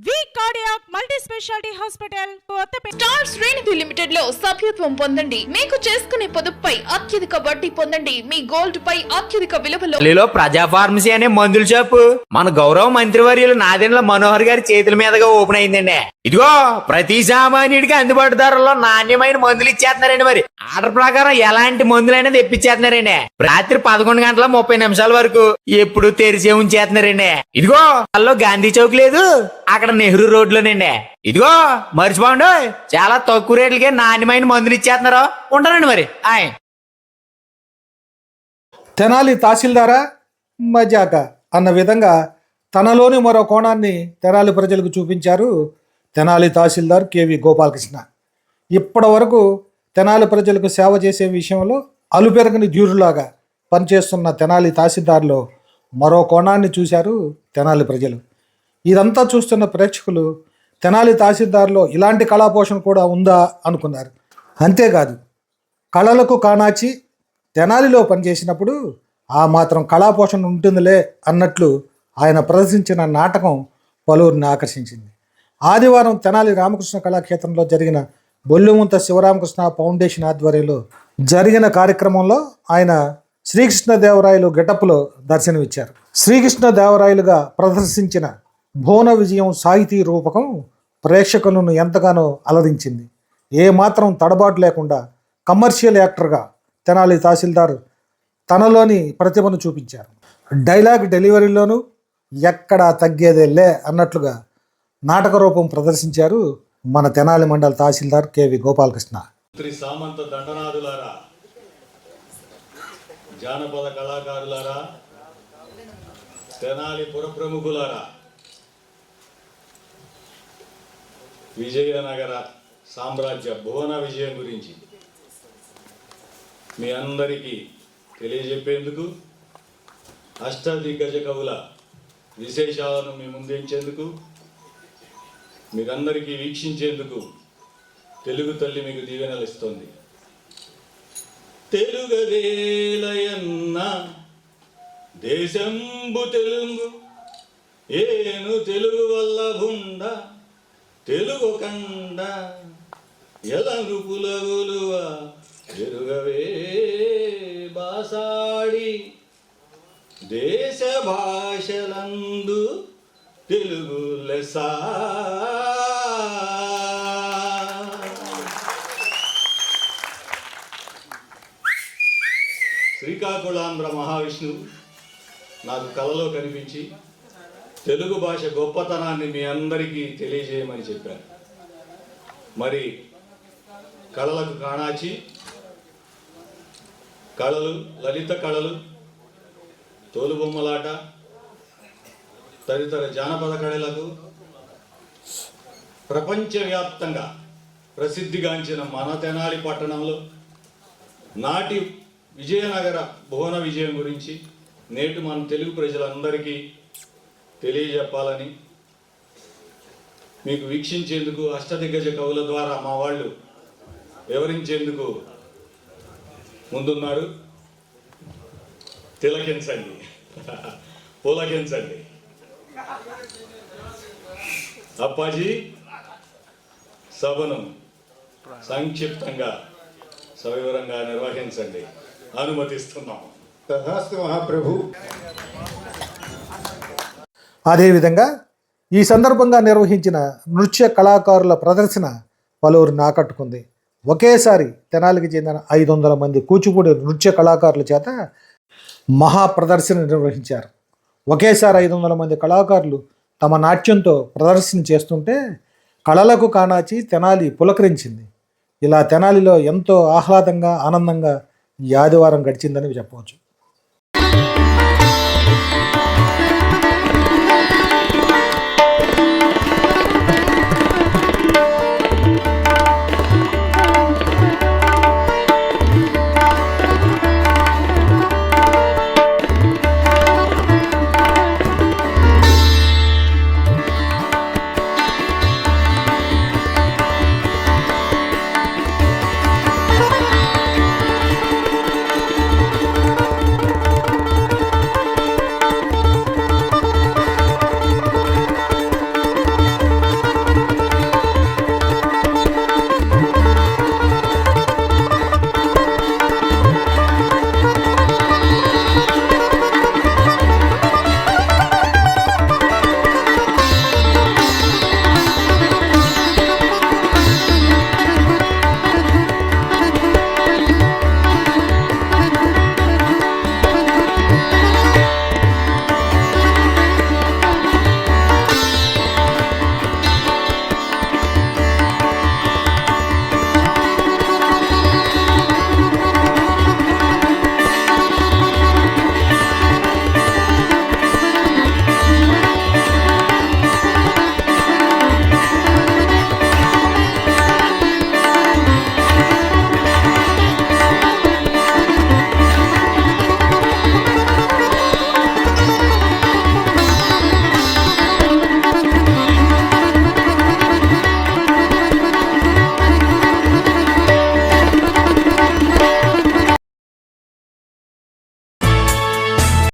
వి cardiac multi speciality hospital Kothapeta. Star శ్రేణి limited లో సభ్యత్వం పొందండి. మీకు చేసుకునే పొదుపుపై అత్యధిక వడ్డీ పొందండి. మీ గోల్డ్ పై అత్యధిక విలువలో ప్రజా ఫార్మసీ అనే మందుల షాపు మన గౌరవ మంత్రివర్యులు నాదెండ్ల మనోహర్ గారి చేతుల మీదుగా ఓపెన్ అయిందండి. ఇదిగో ప్రతి సామాన్యుడికి అందుబాటు ధరల్లో నాణ్యమైన మందులు ఇచ్చేస్తున్నారండి. మరి ఆర్డర్ ప్రకారం ఎలాంటి మందులైనా తెప్పించేస్తున్నారండి. రాత్రి 11:30 వరకు ఎప్పుడు తెరిచే ఉంచేస్తున్నారండి. ఇదిగో అల్లో గాంధీ చౌక్ లేదు, అక్కడ నెహ్రూ రోడ్లోనండి. ఇదిగో మర్చిపోండి, చాలా తక్కువ రేట్లకే నాణ్యమైన మందులు ఇచ్చేస్తున్నారు. ఉంటానండి మరి. తెనాలి తహసీల్దారా మజాక అన్న విధంగా తనలోని మరో కోణాన్ని తెనాలి ప్రజలకు చూపించారు తెనాలి తహసీల్దార్ కేవి గోపాలకృష్ణ. ఇప్పటి వరకు తెనాలి ప్రజలకు సేవ చేసే విషయంలో అలుపెరగని ధీరులాగా పనిచేస్తున్న తెనాలి తహసీల్దార్లో మరో కోణాన్ని చూశారు తెనాలి ప్రజలు. ఇదంతా చూస్తున్న ప్రేక్షకులు తెనాలి తహసీల్దార్లో ఇలాంటి కళాపోషణ కూడా ఉందా అనుకున్నారు. అంతేకాదు, కళలకు కానాచి తెనాలిలో పనిచేసినప్పుడు ఆ మాత్రం కళాపోషణ ఉంటుందిలే అన్నట్లు ఆయన ప్రదర్శించిన నాటకం పలువురిని ఆకర్షించింది. ఆదివారం తెనాలి రామకృష్ణ కళాక్షేత్రంలో జరిగిన బొల్లుముంత శివరామకృష్ణ ఫౌండేషన్ ఆధ్వర్యంలో జరిగిన కార్యక్రమంలో ఆయన శ్రీకృష్ణదేవరాయలు గెటప్లో దర్శనమిచ్చారు. శ్రీకృష్ణదేవరాయలుగా ప్రదర్శించిన భువన విజయం సాహితీ రూపకం ప్రేక్షకులను ఎంతగానో అలరించింది. ఏమాత్రం తడబాటు లేకుండా కమర్షియల్ యాక్టర్గా తెనాలి తహసీల్దార్ తనలోని ప్రతిభను చూపించారు. డైలాగ్ డెలివరీలోనూ ఎక్కడా తగ్గేదే లే అన్నట్లుగా నాటక రూపం ప్రదర్శించారు మన తెనాలి మండల తహసీల్దార్ కేవి గోపాలకృష్ణ. సామంత దండనాథులారా, జానపద కళాకారులారా, తెనాలి పుర ప్రముఖులారా, విజయనగర సామ్రాజ్య భువన విజయం గురించి మీ అందరికీ తెలియజెప్పేందుకు, అష్టదిగ్గజ కవుల విశేషాలను మీ ముందుంచేందుకు, మీరందరికీ వీక్షించేందుకు తెలుగు తల్లి మీకు దీవెనలు ఇస్తుంది. తెలుగదేలయన్న దేశంబు తెలుగు ఏను తెలుగు వల్ల భుండ తెలుగు కండ ఎలను పులగులువ ఎరుగవే బాసాడి దేశ భాషలందు తెలుగు లెసా. శ్రీకాకుళాంధ్ర మహావిష్ణువు నాకు కలలో కనిపించి తెలుగు భాష గొప్పతనాన్ని మీ అందరికీ తెలియజేయమని చెప్పారు. మరి కళలకు కాణాచి కళలు, లలిత కళలు, తోలుబొమ్మలాట తదితర జానపద కళలకు ప్రపంచవ్యాప్తంగా ప్రసిద్ధిగాంచిన మన తెనాలి పట్టణంలో నాటి విజయనగర భువన విజయం గురించి నేటి మన తెలుగు ప్రజలందరికీ తెలియజెప్పాలని, మీకు వీక్షించేందుకు అష్టదిగ్గజ కవుల ద్వారా మా వాళ్ళు వివరించేందుకు ముందున్నారు. తిలకించండి, పులకించండి. అప్పాజీ, సభను సంక్షిప్తంగా సవివరంగా నిర్వహించండి. అనుమతిస్తున్నాం. మహాప్రభు. అదేవిధంగా ఈ సందర్భంగా నిర్వహించిన నృత్య కళాకారుల ప్రదర్శన పలువురిని ఆకట్టుకుంది. ఒకేసారి తెనాలికి చెందిన 500 మంది కూచిపూడి నృత్య కళాకారుల చేత మహా ప్రదర్శన నిర్వహించారు. ఒకేసారి 500 మంది కళాకారులు తమ నాట్యంతో ప్రదర్శన చేస్తుంటే కళలకు కానాచి తెనాలి పులకరించింది. ఇలా తెనాలిలో ఎంతో ఆహ్లాదంగా, ఆనందంగా ఈ ఆదివారం గడిచిందని చెప్పవచ్చు.